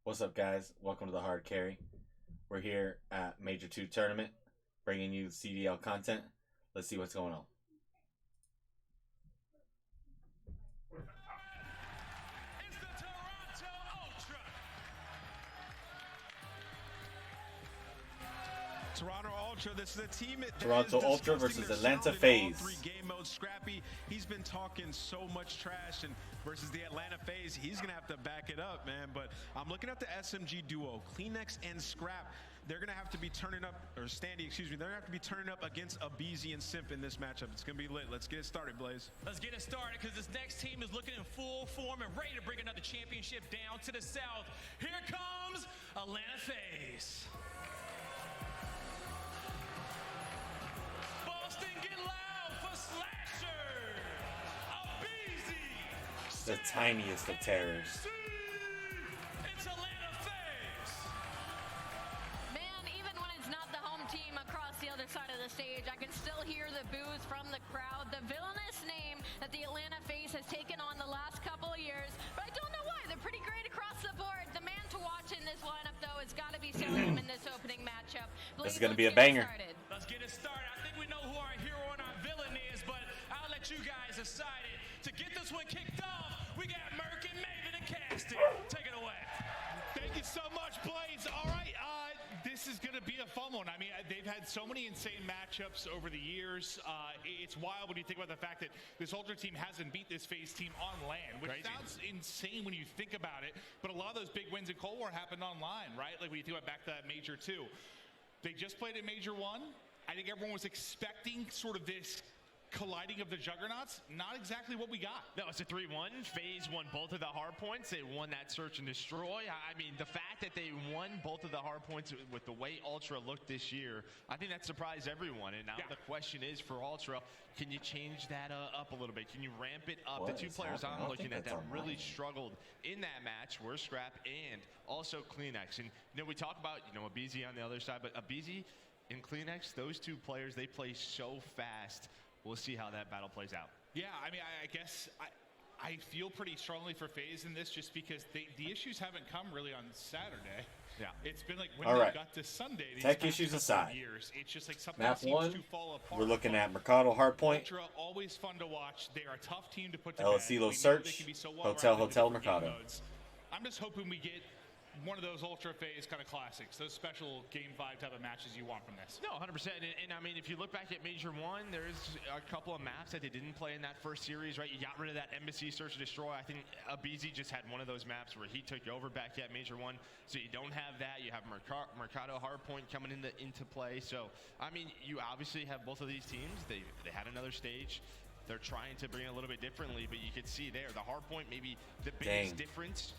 What's up, guys? Welcome to the Hard Carry. We're here at Major 2 Tournament, bringing you CDL content. Let's see what's going on. It's the Toronto Ultra. Toronto Ultra, this is a team that Toronto Ultra versus Atlanta Faze. Three-game mode Scrappy. He's been talking so much trash, and versus the Atlanta Faze, he's gonna have to back it up, man. But I'm looking at the SMG duo, Kleenex and Scrap. They're gonna have to be turning up, or Standy, excuse me. They're gonna have to be turning up against Abizi and Simp in this matchup. It's gonna be lit. Let's get it started, Blaze. Let's get it started, because this next team is looking in full form and ready to bring another championship down to the south. Here comes Atlanta Faze. Boston, get loud for Slasher. Abizi. The tiniest of terrors. It's Atlanta Faze. Man, even when it's not the home team across the other side of the stage, I can still hear the boos from the crowd. The villainous name that the Atlanta Faze has taken on the last couple of years. But I don't know why. They're pretty great across the board. The man to watch in this lineup, though, has got to be Celium in this opening matchup. This is going to be a banger. Let's get it started. I think we know who our hero and our villain is, but I'll let you guys decide it. To get this one kicked off, we got Merc and Maven and Casting. Take it away. Thank you so much, Blaze. All right, this is going to be a fun one. I mean, they've had so many insane matchups over the years. It's wild when you think about the fact that this Ultra team hasn't beat this Faze team on land, which sounds insane when you think about it. But a lot of those big wins in Cold War happened online, right? Like when you think about back to that Major 2. They just played at Major 1. I think everyone was expecting sort of this colliding of the juggernauts. Not exactly what we got. No, it's a 3-1. Faze won both of the hard points. They won that search and destroy. I mean, the fact that they won both of the hard points with the way Ultra looked this year, I think that surprised everyone. And now the question is for Ultra, can you change that up a little bit? Can you ramp it up? What the two is players happening? I'm looking at that online. really struggled in that match were Scrap and also Kleenex. And, you know, we talk about, Abizi on the other side, but Abizi and Kleenex, those two players, they play so fast. We'll see how that battle plays out. Yeah, I mean, I guess I feel pretty strongly for Faze in this just because the issues haven't come really on Saturday. Yeah. It's been like when All they right. got to Sunday. These Tech past issues couple of aside. years, it's just like something Map seems 1, to fall apart. we're looking at Mercado Hardpoint, Ultra, always fun to watch. They are a tough team to put to El bed. Asilo We know Search, they can be so Hotel, well-rounded in Hotel, different game Mercado. modes. I'm just hoping we get one of those Ultra Faze kind of classics, those special Game 5 type of matches you want from this. No, 100%. And I mean, if you look back at Major 1, there's a couple of maps that they didn't play in that first series, right? You got rid of that Embassy Search and Destroy. I think Abizi just had one of those maps where he took over back at Major 1. So you don't have that. You have Mercado Hardpoint coming into play. So, I mean, you obviously have both of these teams. They had another stage. They're trying to bring it a little bit differently, but you can see there, the Hardpoint, maybe the biggest difference.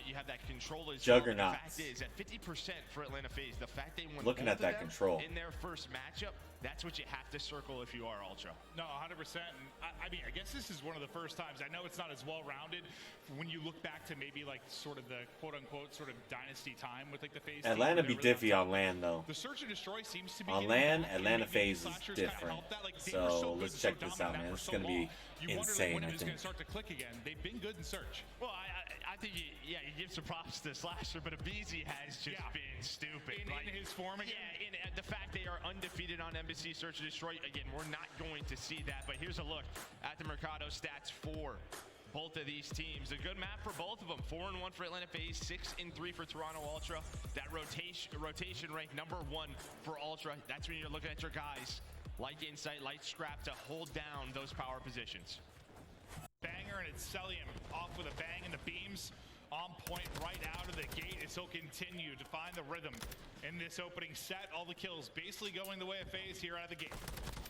You have that control as Juggernauts. well. The fact is, at 50% for Atlanta Faze, the fact they won Looking both at that of them control. in their first matchup, that's what you have to circle if you are Ultra. No, 100%. And I mean, I guess this is one of the first times. I know it's not as well-rounded when you look back to maybe like sort of the quote-unquote sort of dynasty time with like the Faze team, Atlanta where be they're really diffy on land, though. The Search and Destroy seems to be On getting land, back, and Atlanta maybe Faze is Slashers kinda different. helped that. Like, they So were so good let's and check so this out, dominant man. for It's so gonna be long. You wonder insane, when I it was going think. to start to click again. They've been good in Search. Well, I think, you give some props to Slasher, but Abizi has just been stupid. In his form again? Yeah, and the fact they are undefeated on Embassy Search and Destroy, again, we're not going to see that. But here's a look at the Mercado stats for both of these teams. A good map for both of them. 4-1 for Atlanta Faze, 6-3 for Toronto Ultra. That rotation rank #1 for Ultra. That's when you're looking at your guys like Insight, like Scrap to hold down those power positions. Banger, and it's Celium off with a bang, and the beams on point right out of the gate as he'll continue to find the rhythm in this opening set. All the kills basically going the way of Faze here out of the gate.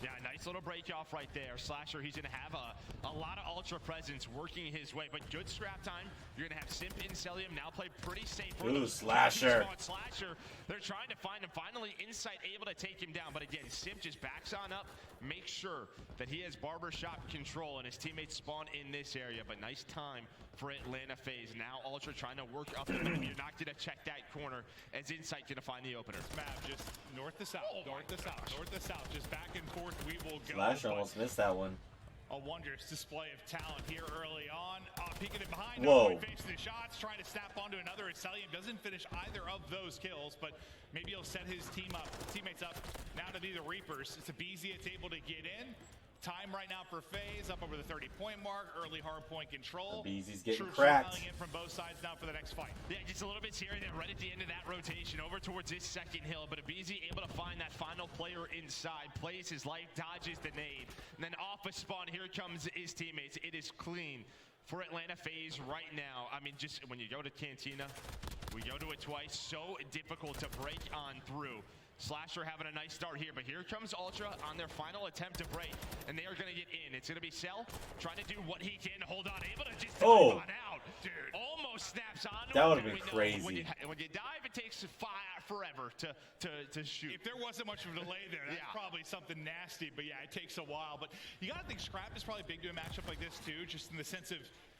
Yeah, nice little break off right there. Slasher, he's going to have a lot of Ultra presence working his way, but good scrap time. You're going to have Simp and Celium now play pretty safe. Ooh, Slasher. Slasher, they're trying to find him. Finally, Insight able to take him down, but again, Simp just backs on up, makes sure that he has barbershop control and his teammates spawn in this area, but nice time for Atlanta Faze. Now Ultra trying to work up the middle. You're not going to check that corner as Insight going to find the opener. Map just north to south, north to south, north to south, just back and forth we will go. Slasher almost missed that one. a wondrous display of talent here early on. Peeking it behind, Whoa. facing the shots, trying to snap onto another. Italian doesn't finish either of those kills, but maybe he'll set his teammates up now to be the Reapers. It's a BZ that's able to get in. Time right now for Faze, up over the 30-point mark. Early hard point control. BZ's getting Troops cracked. piling in from both sides now for the next fight. Yeah, just a little bit here and then right at the end of that rotation over towards this second hill. But Abizi able to find that final player inside, plays his life, dodges the nade. And then off a spawn, here comes his teammates. It is clean for Atlanta Faze right now. I mean, just when you go to Cantina, we go to it twice. So difficult to break on through. Slasher having a nice start here, but here comes Ultra on their final attempt to break, and they are going to get in. It's going to be Cell trying to do what he can to hold on, able to just dive on out. Dude, almost snaps on. That would have been crazy. When you dive, it takes forever to shoot. If there wasn't much of a delay there, that's probably something nasty, but yeah, it takes a while. But you got to think Scrap is probably big to a matchup like this too, just in the sense of,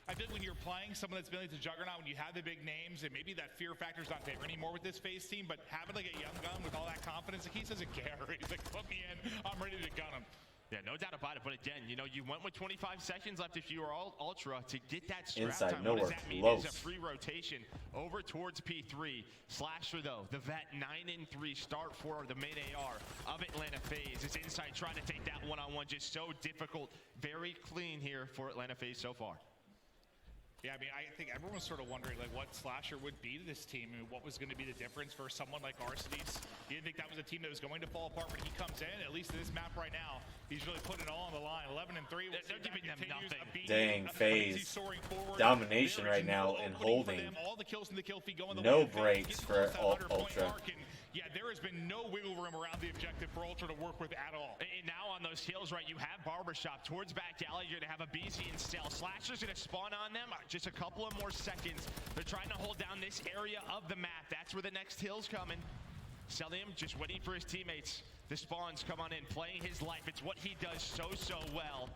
I think when you're playing someone that's been like the Juggernaut, when you have the big names, and maybe that fear factor's not there anymore with this Faze team, but having like a young gun with all that confidence, like he doesn't care. He's like, put me in, I'm ready to gun him. Yeah, no doubt about it. But again, you know, you went with 25 seconds left if you were Ultra to get that scrap Inside, time. nowhere what does that mean? close. It's a free rotation over towards P3. Slasher, though, the vet 9-3 start for the main AR of Atlanta Faze. It's inside trying to take that one-on-one. Just so difficult. Very clean here for Atlanta Faze so far. Yeah, I mean, I think everyone's sort of wondering like what Slasher would be to this team and what was going to be the difference for someone like Arcades. You didn't think that was a team that was going to fall apart when he comes in. At least in this map right now, he's really putting it all on the line. 11-3. They're giving them nothing. Dang, Faze. Domination right now and holding. All the kills in the kill feed going the No way of breaks for Ultra. Yeah, there has been no wiggle room around the objective for Ultra to work with at all. And now on those hills, right, you have Barbershop. Towards back alley, you're going to have a BZ and Cell. Slasher's going to spawn on them. Just a couple of more seconds. They're trying to hold down this area of the map. That's where the next hill's coming. Cellium just waiting for his teammates. The spawns come on in, playing his life. It's what he does so well.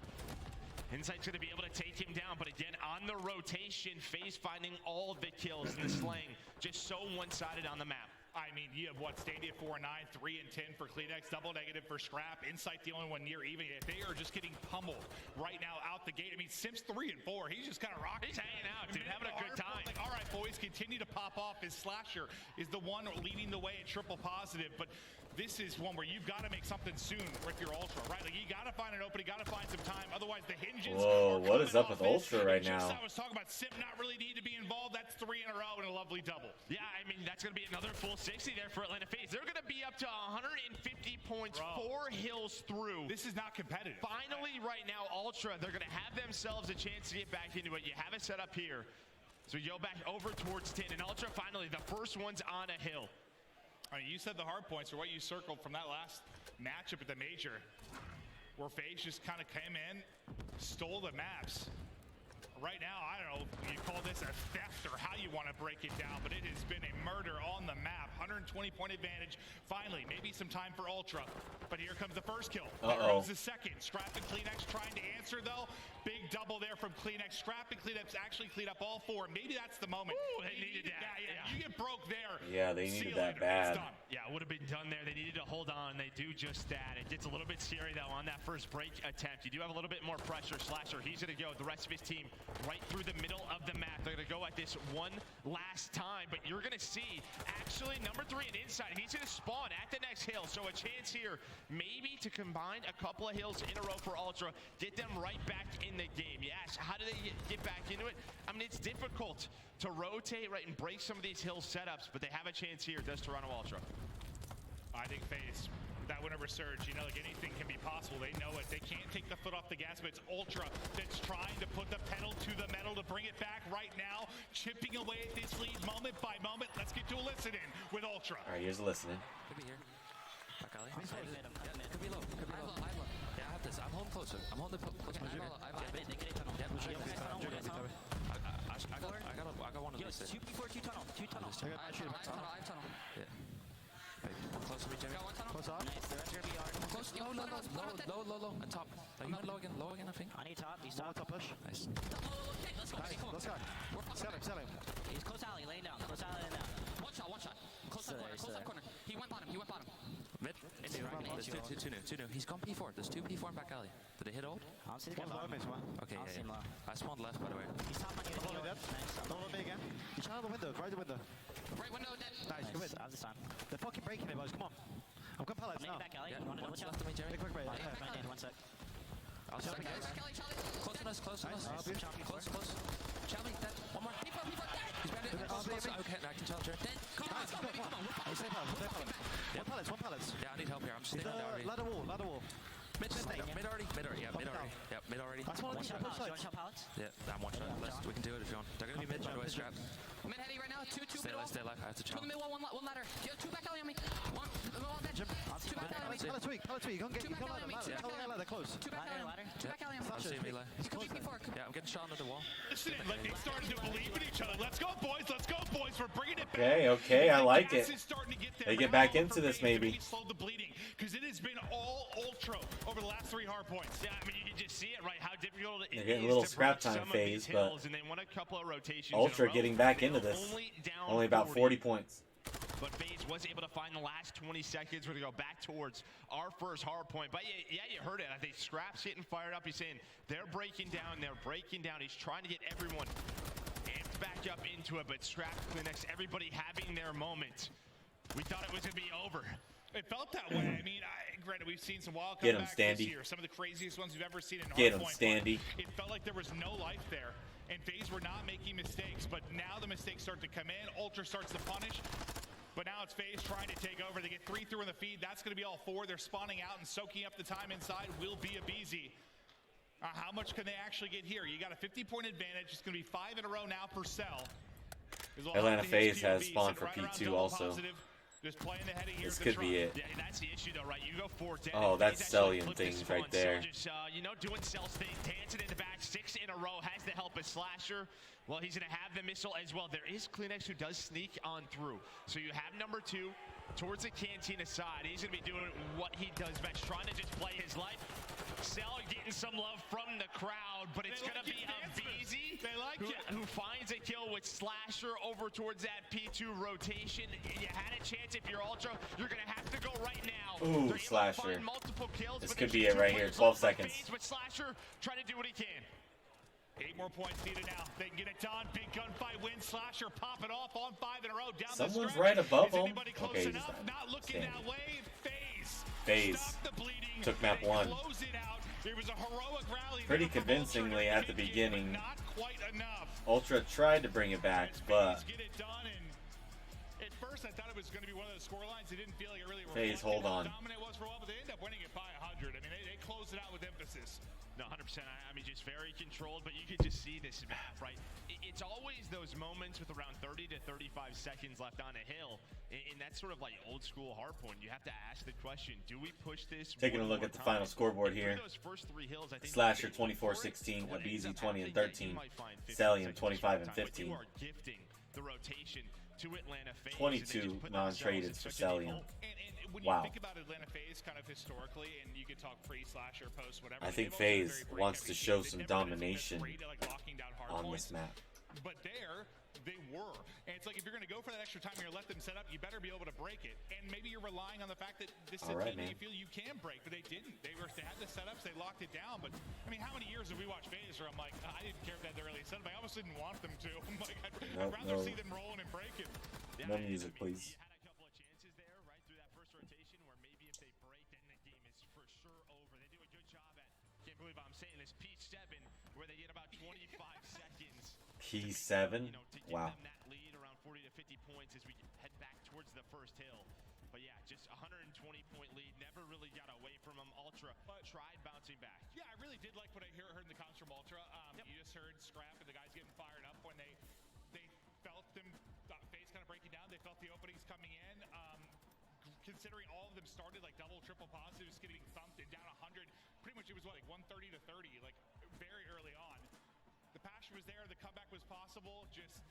Insight's going to be able to take him down, but again, on the rotation, Faze finding all of the kills in the slaying. Just so one-sided on the map. I mean, you have what, Stadia 4-9, 3-10 for Kleenex, double negative for Scrap. Insight the only one near even. They are just getting pummeled right now out the gate. I mean, Sims 3 and 4, he's just kind of rocking. He's hanging out, dude, having a good time. Like, all right, boys, continue to pop off. His Slasher is the one leading the way at triple positive, but this is one where you've got to make something soon if you're Ultra, right? Like, you got to find an opening, got to find some time. Otherwise, the hinges Whoa, are what is up off. with Ultra right now? I was talking about Sim not really need to be involved. That's 3 in a row and a lovely double. Yeah, I mean, that's going to be another full 60 there for Atlanta Faze. They're going to be up to 150 points, 4 hills through. This is not competitive. Finally, right now, Ultra, they're going to have themselves a chance to get back into it. You have it set up here. So you go back over towards 10, and Ultra, finally, the first one's on a hill. I mean, you said the hard points are what you circled from that last matchup at the major, where Faze just kind of came in, stole the maps. Right now, I don't know if you call this a theft or how you want to break it down, but it has been a murder on the map. 120-point advantage. Finally, maybe some time for Ultra. But here comes the first kill. There goes the second. Scrap and Kleenex trying to answer, though. Big double there from Kleenex. Scrap and Kleenex actually cleaned up all 4. Maybe that's the moment. Ooh, they needed that. Yeah. You get broke there. Yeah, they needed that bad. Yeah, it would have been done there. They needed to hold on. They do just that. It gets a little bit scary, though, on that first break attempt. You do have a little bit more pressure. Slasher, he's going to go. The rest of his team right through the middle of the map. They're going to go at this one last time. But you're going to see, actually, number 3 and inside. He's going to spawn at the next hill. So a chance here maybe to combine a couple of hills in a row for Ultra. Get them right back in the game. Yes, how do they get back into it? I mean, it's difficult to rotate, right, and break some of these hill setups, but they have a chance here. Does Toronto Ultra? I think Faze, that win over Surge, you know, like anything can be possible. They know it. They can't take the foot off the gas, but it's Ultra that's trying to put the pedal to the metal to bring it back right now, chipping away at this lead moment by moment. Let's get to a listen in with Ultra. All right, here's a listen in. Could be here. Back alley. Could be low. Could be low. Yeah, I have this. I'm holding closer. I'm holding close my junior. I got one of these. 2 before 2 tunnel. 2 tunnel. I have tunnel. Yeah. Close to me, Jimmy. Close on. Nice. The rest are gonna be hard. Close. Low. And top. Are you low again, I think? I need top. He's top. Top push. Nice. Okay, let's go. Nice. Let's go. Sell him. He's close alley, laying down. Close alley, laying down. One shot. Close that corner. He went bottom. Mid. There's two new. He's gone P4. There's 2 P4 in back alley. The they hit ult? I don't see the guy low. Okay, I'll see him low. I spawned left, by the way. He's top on you. Nice. Don't me again. He's trying the window, right the window. Right window dead. Nice, good win. I have this time. They're fucking breaking it, boys. Come on. I'm going pallets I'm now. making back alley. Yeah, You want to double one's check? left of me, Jerry. Quick break. Yeah, 1 sec. I'll start Charlie, guys. Kelly, Charlie. Close on us, close on us. Nice. Close, close. Charlie, dead. One more. P4 dead. He's behind it. Close, close. Okay, I can tell, Jerry. Dead. Come on, let's go, baby. Come on. We're Stay pallets. One pallets. Yeah, I need help here. I'm He's staying on the RD. ladder wall. Mid already. Yeah, mid already. Yeah, mid already. That's one One shot push pallets. You sides. want shot pallets? Yeah, I'm one shot. We can do it if you want. They're gonna be mid, by the way, strap. Mid heavy right now. Two Stay middle. alive, stay alive. I have to Two in chop. the middle, one ladder. Yeah, two back alley on me. One dead. Two back alley on me. Pallets weak. You can't get Two back alley on me. Two back alley on me. ladder close. Two back alley on me. Two back alley on me. I'll see melee. He could be P4. Yeah, I'm getting shot under the wall. Listen, like they started to believe in each other. Let's go, boys. We're bringing it back. Okay, I like Gas it. is starting to get there, They but get how back long into for this, Faze to maybe. really slow the bleeding? Because it has been all ultra over the last 3 hard points. Yeah, I mean, you can just see it, right? How difficult it They're is getting a little to scrap break time some of phase, these but hills, and they won a couple of rotations Ultra in a row. getting back They into were this. down Only about 40 points. But Faze was able to find the last 20 seconds where they go back towards our first hard point. But yeah, you heard it. I think Scrap's getting fired up. He's saying they're breaking down. He's trying to get everyone amped back up into it. But Scrap, Kleenex, everybody having their moment. We thought it was going to be over. It felt that way. I mean, granted, we've seen some wild Get him, comebacks this Standy. year. Some of the craziest ones we've ever seen in Get him, hardpoint, Standy. but It felt like there was no life there. And Faze were not making mistakes, but now the mistakes start to come in. Ultra starts to punish. But now it's Faze trying to take over. They get 3 through in the feed. That's going to be all 4. They're spawning out and soaking up the time inside. Will be a BZ. How much can they actually get here? You got a 50-point advantage. It's going to be 5 in a row now per cell. Atlanta Faze has spawned for P2 also. Just playing ahead of here. This could be it. Yeah, that's the issue, though, right? You go 4 dead. Oh, that's Faze actually Cellian flipped his things right front. there. So just, doing cell things, dancing in the back, 6 in a row, has the help of Slasher. Well, he's going to have the missile as well. There is Kleenex who does sneak on through. So you have number 2 towards the cantina side. He's going to be doing what he does best, trying to just play his life. Cell getting some love from the crowd, but it's going to be a BZ who finds a kill with Slasher over towards that P2 rotation. You had a chance if you're Ultra. You're going to have to go right now. Ooh, They're able to Slasher. find multiple kills, This but could there's be it 2 right here, players 12 left for seconds. Faze, with Slasher trying to do what he can. 8 more points needed now. They can get it done. Big gunfight win. Slasher pop it off on 5 in a row. Down Someone's the stretch. right above Is him. anybody close Okay, he's enough? Not looking standing. that way. Faze Stop the bleeding. took map They 1. close it out. It was a heroic rally. Pretty there from convincingly Ultra at the to beginning. Not quite enough. Ultra tried to bring it back, As but Faze get it done, and at first I thought it was going to be one of those score lines. It didn't feel like it really Faze, reflected hold how on. dominant it was for a while, but they ended up winning it by 100. I mean, they closed it out with emphasis. No, 100%. I mean, just very controlled, but you could just see this map, right? It's always those moments with around 30 to 35 seconds left on a hill, and that's sort of like old school hardpoint. You have to ask the question, do we push this? Taking a look at the final scoreboard And here. through those first 3 hills, I think Slasher if you go for it, 24-16, what ends Abizi up 20 and happening, 13, you might find 50 Cellian seconds 25 and of time, but 15. You are gifting the rotation to Atlanta Faze, 22 non-traded for Cellian. And when Wow. you think about Atlanta Faze kind of historically, and you could talk pre-Slasher, post, whatever. I think they've always been Faze very wants to break-heavy show teams. some They've never been domination great at, like, locking down hard on points. this map. But there, they were. And it's like, if you're going to go for that extra time, you're going to let them set up, you better be able to break it. And maybe you're relying on the fact that this is a All right, team that man. you feel you can break, but they didn't. They had the setups, they locked it down. But, I mean, how many years have we watched Faze where I'm like, I didn't care if they had the early setup. I almost didn't want them to. I'm like, I'd rather see them rolling and breaking. No music, please. You had a couple of chances there, right, through that first rotation where maybe if they break, then the game is for sure over. They do a good job at, can't believe I'm saying this, P7, where they get about 25 seconds. P7? To give Wow. them that lead around 40 to 50 points as we head back towards the first hill. But yeah, just 120-point lead, never really got away from them. Ultra tried bouncing back. Yeah, I really did like what I heard in the comms from Ultra. You just heard Scrap and the guys getting fired up when they felt them, Faze kind of breaking down. They felt the openings coming in. Considering all of them started like double, triple positives, getting thumped and down 100. Pretty much it was what, like 130 to 30, like very early on. The passion was there, the comeback was possible, just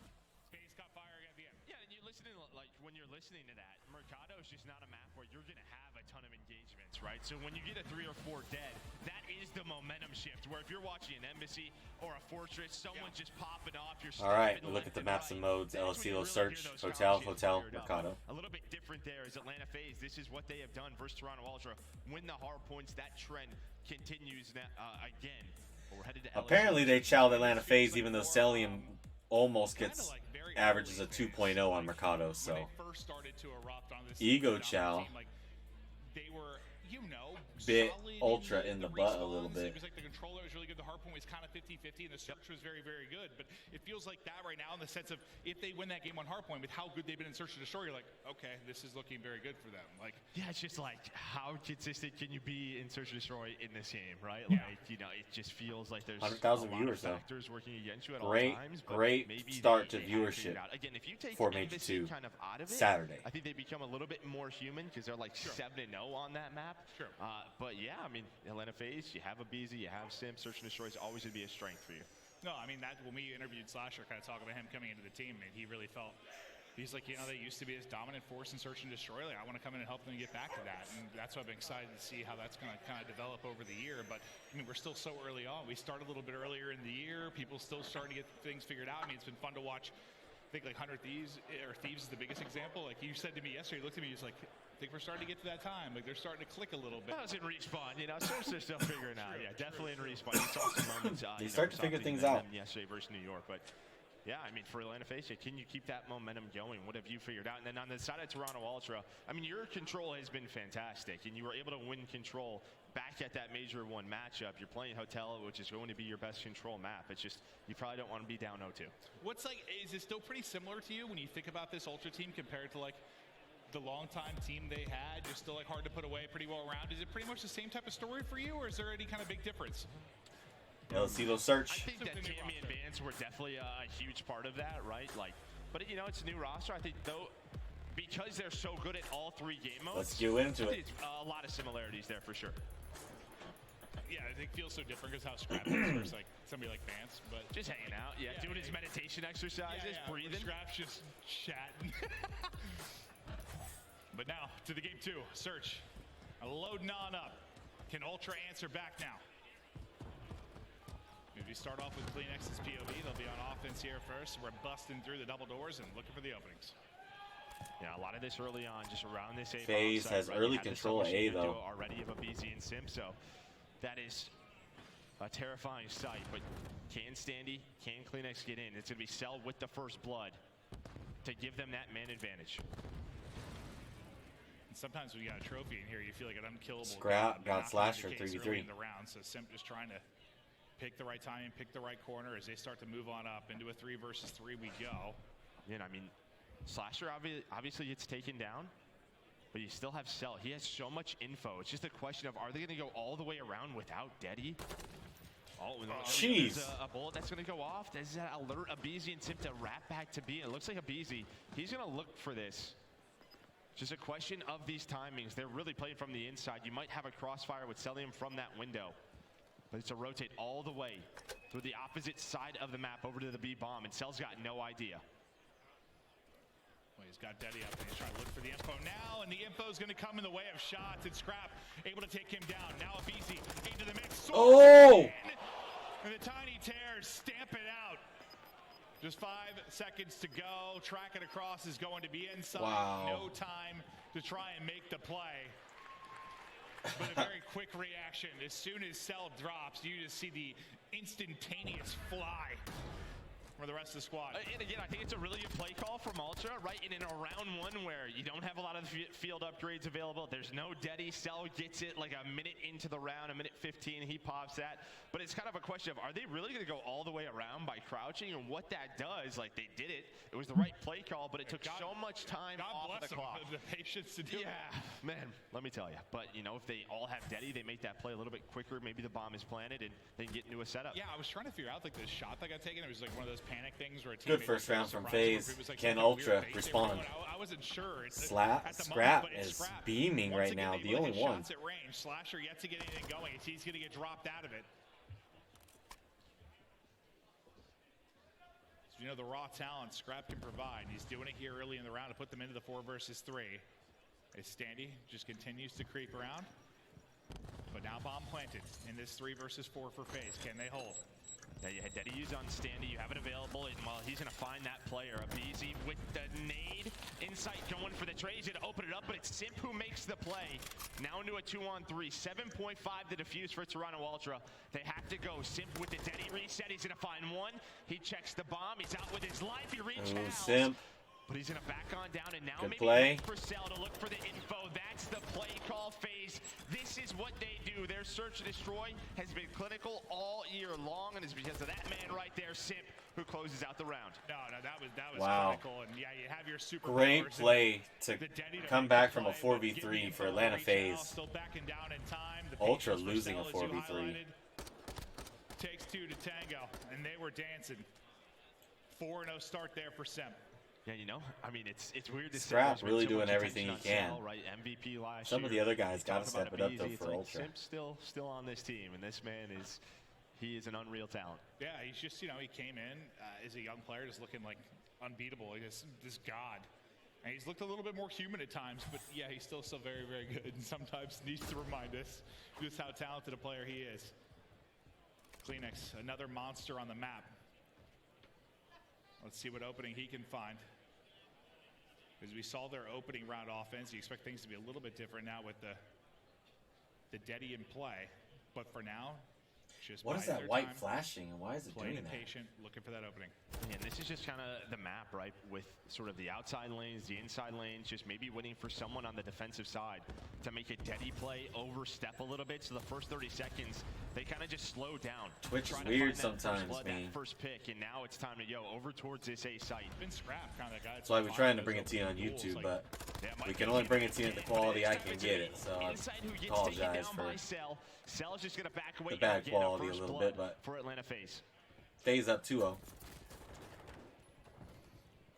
Faze got firing at the end. Yeah, and you listen to, like, when when you're listening to that, Mercado is just not a map where you're going to have a ton of engagements, right? So when you get a 3 or 4 dead, that is the momentum shift, where if you're watching an embassy or a fortress, someone's just popping off. You're all right, we'll look at the maps and modes. El Asilo Search, Hotel, Hotel, Mercado. A little bit different there is Atlanta Faze. This is what they have done versus Toronto Ultra. Win the hard points. That trend continues now, again. We're headed to Apparently they chowed Atlanta Faze, even though Celium almost gets averages a 2.0 on Mercado. So Ego Chow bit Ultra in the butt a little bit. It was like the controller was really good. The hard point was kind of 50-50, and the search was very, very good. But it feels like that right now in the sense of if they win that game on hard point with how good they've been in Search and Destroy, you're like, okay, this is looking very good for them. Like, yeah, it's just like, how consistent can you be in Search and Destroy in this game, right? Yeah. Like, you know, it just feels like there's 100,000 a lot viewers of factors working against you at all Great, times. But great maybe start to they have viewership figured out. Again, if you take for Major Embassy 2 kind of out of it, Saturday. I think they become a little bit more human because they're like 7-0 on that map. Sure. But yeah, I mean, Atlanta Faze, you have a BZ, you have Sim, Search and Destroy is always going to be a strength for you. no, I mean, that when we interviewed Slasher, kind of talking about him coming into the team, and he really felt, he's like, you know, they used to be this dominant force in Search and Destroy. Like, I want to come in and help them get back to that. And that's why I've been excited to see how that's going to kind of develop over the year. But, I mean, we're still so early on. We started a little bit earlier in the year. People still starting to get things figured out. I mean, it's been fun to watch. I think, like, 100 Thieves, or Thieves is the biggest example. Like, you said to me yesterday, you looked at me, he's like, I think we're starting to get to that time. Like, they're starting to click a little bit. That was in Respawn, you know, Search they're still figuring out. Yeah, definitely in Respawn. You saw some moments. They start to figure things out. Yesterday versus New York, but yeah, I mean, for Atlanta Faze, can you keep that momentum going? What have you figured out? And then on the side of Toronto Ultra, I mean, your control has been fantastic, and you were able to win control back at that Major 1 matchup. You're playing Hotel, which is going to be your best control map. It's just, you probably don't want to be down 0-2. What's like, is it still pretty similar to you when you think about this Ultra team compared to, like, the long-time team they had? You're still, like, hard to put away, pretty well around. Is it pretty much the same type of story for you, or is there any kind of big difference? El Asilo Search. I think that Tammy and Vance were definitely a huge part of that, right? Like, but you know, it's a new roster. I think though, because they're so good at all 3 game modes. Let's get into it. It's a lot of similarities there for sure. Yeah, I think it feels so different because how Scrap is versus like somebody like Vance, but just hanging out, doing his meditation exercises, breathing. Scrap's just chatting. But now to the game 2, Search, loading on up. Can Ultra answer back now? If you start off with CleanX's POV, they'll be on offense here first. We're busting through the double doors and looking for the openings. Yeah, a lot of this early on, just around this A. Faze has early control of A though. Already of a BZ and Sim, so that is a terrifying sight. But can Standy, can CleanX get in? It's going to be Cell with the first blood to give them that man advantage. And sometimes when you got a trophy in here, you feel like an unkillable. Scrap got Slasher 3v3 in the round, so Simp just trying to pick the right timing, pick the right corner as they start to move on up into a 3 versus 3 we go. Yeah, I mean, Slasher obviously gets taken down, but you still have Cell. He has so much info. It's just a question of, are they going to go all the way around without Deddy? Oh, jeez. A bullet that's going to go off. Does that alert a BZ and Simp to wrap back to B? It looks like a BZ. He's going to look for this. Just a question of these timings. They're really playing from the inside. You might have a crossfire with Celium from that window. But it's a rotate all the way through the opposite side of the map over to the B bomb, and Cell's got no idea. Well, he's got Deddy up, and he's trying to look for the info now, and the info is going to come in the way of shots, and Scrap able to take him down. Now a BZ into the mix. Oh! And the tiny tears stamp it out. Just 5 seconds to go. Track it across is going to be inside. Wow. No time to try and make the play. But a very quick reaction. As soon as Cell drops, you just see the instantaneous fly for the rest of the squad. And again, I think it's a really good play call from Ultra, right? And in a round 1 where you don't have a lot of field upgrades available, there's no Deddy. Cell gets it like a minute into the round, a minute 15, he pops that. But it's kind of a question of, are they really going to go all the way around by crouching? And what that does, like, they did it. It was the right play call, but it took so much time off of the clock. The patience to do it. Yeah, man, let me tell you. But, you know, if they all have Deddy, they make that play a little bit quicker. Maybe the bomb is planted and they can get into a setup. Yeah, I was trying to figure out, like, the shot that got taken. It was like one of those panic things where a good teammate first round from surprised Faze. like Can something Ultra weird base respond? I wasn't sure. Scrap is beaming Once right again, now. they The only get one. shots at range. Slasher yet to get anything going. He's going to get dropped out of it. You know, the raw talent Scrap can provide. He's doing it here early in the round to put them into the 4 versus 3. As Standy just continues to creep around. But now bomb planted in this 3 versus 4 for Faze. Can they hold? Yeah, you had Deddy's on Standy. You have it available. And while he's going to find that player, Abizi with the nade. Insight going for the trade. He's going to open it up, but it's Simp who makes the play. Now into a 2-on-3. 7.5 to defuse for Toronto Ultra. They have to go. Simp with the Deddy reset. He's going to find one. He checks the bomb. He's out with his life. He reaches. Simp. But he's going to back on down, and now Good maybe play. for Cell to look for the info. That's the play call phase. This is what they do. Their search and destroy has been clinical all year long, and it's because of that man right there, Simp, who closes out the round. No, that was Wow. clinical. And yeah, you have your super Great powers play to the Deddy to come make back the from a play, but give 4v3 the for info, Atlanta reach FaZe. out, Still backing down in time. The Ultra patience for losing a Cell, as you 4v3. highlighted. Takes 2 to tango, and they were dancing. 4-0 start there for Simp. Yeah, you know, I mean, it's weird to Scrap say. really doing everything he can. Right, MVP last Some year. of the other guys got to Talk about step it up, though, Abizi, it's for like Ultra. Simp's still on this team, and this man is an unreal talent. Yeah, he's just, you know, he came in as a young player, just looking like unbeatable. He's this god. And he's looked a little bit more human at times, but yeah, he's still very, very good. And sometimes needs to remind us just how talented a player he is. Kleenex, another monster on the map. Let's see what opening he can find. As we saw their opening round offense, you expect things to be a little bit different now with the Deddy in play. But for now, just What is biding that their white time, flashing, and why is it playing doing it that? patient, looking for that opening. And this is just kind of the map, right? With sort of the outside lanes, the inside lanes, just maybe waiting for someone on the defensive side to make a Deddy play, overstep a little bit. So the first 30 seconds, they kind of just slow down. Twitch is try to weird find that sometimes, first blood, man. that first pick, and now it's time to go over towards this A site. Been Scrap kind of guy. That's why we're trying to bring it to you on YouTube, but we can only bring it to you at the quality I can get it. So I apologize for Cell's just going to back away the bad again, quality a first little blood bit, but for Atlanta FaZe. FaZe up 2-0.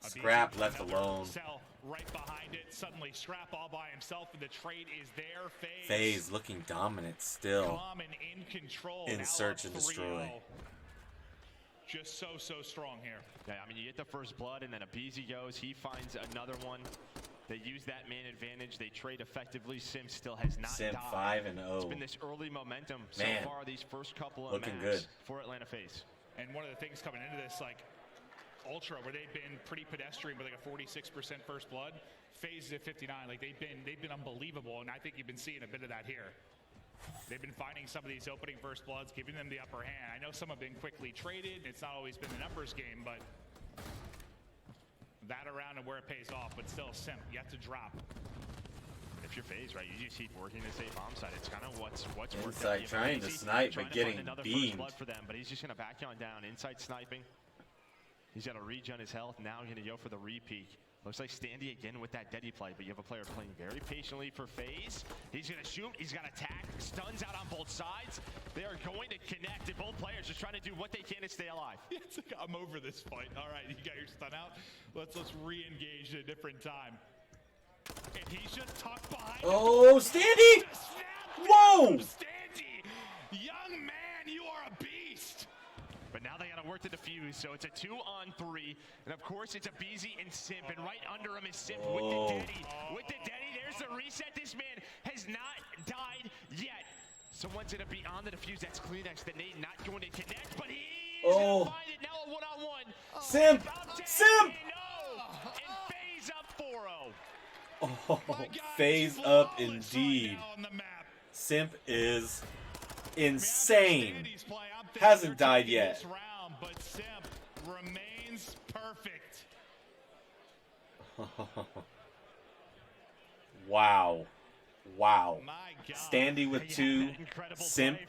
Scrap left alone. Cell right behind it. Suddenly Scrap all by himself, and the trade is there. FaZe looking dominant still. Calm and in control. In Now search up and destroy. 3-0. Just so strong here. Yeah, I mean, you get the first blood, and then Abizi goes. He finds another one. They use that man advantage. They trade effectively. Simp still has not Simp died. 5-0. It's been this early momentum so Man, far, these first couple of looking maps good for Atlanta FaZe. And one of the things coming into this, like Ultra, where they've been pretty pedestrian with like a 46% first blood, FaZe is at 59. Like they've been unbelievable, and I think you've been seeing a bit of that here. They've been finding some of these opening first bloods, giving them the upper hand. I know some have been quickly traded. It's not always been the numbers game, but that around and where it pays off. But still, Simp, you have to drop. If you're FaZe, right, you just keep working this A bomb side. It's kind of what's worked out. Inside You have trying to Abizi snipe, trying but to find getting another beamed. first blood for them, but he's just going to back on down. Inside sniping. He's got a regen his health. Now going to go for the re-peek. Looks like Standy again with that Deddy play, but you have a player playing very patiently for FaZe. He's going to shoot. He's got attack. Stuns out on both sides. They are going to connect, and both players just trying to do what they can to stay alive. It's like, I'm over this fight. All right, you got your stun out. Let's re-engage at a different time. And he's just tucked behind. Oh, Standy! Whoa! Standy! Young man, you are a beast! But now they got to work the defuse, so it's a 2-on-3. And of course, it's Abizi and Simp, and right under him is Simp with the Deddy. With the Deddy, there's the reset. This man has not died yet. Someone's going to be on the defuse. That's Kleenex. The nade not going to connect, but he's going to find it. Now a one-on-one. Simp! Simp! No! And FaZe up 4-0. Oh, FaZe up indeed. Simp is insane. Hasn't died yet. Round, but Simp remains perfect. Wow. Wow. My God. Standy with 2, Simp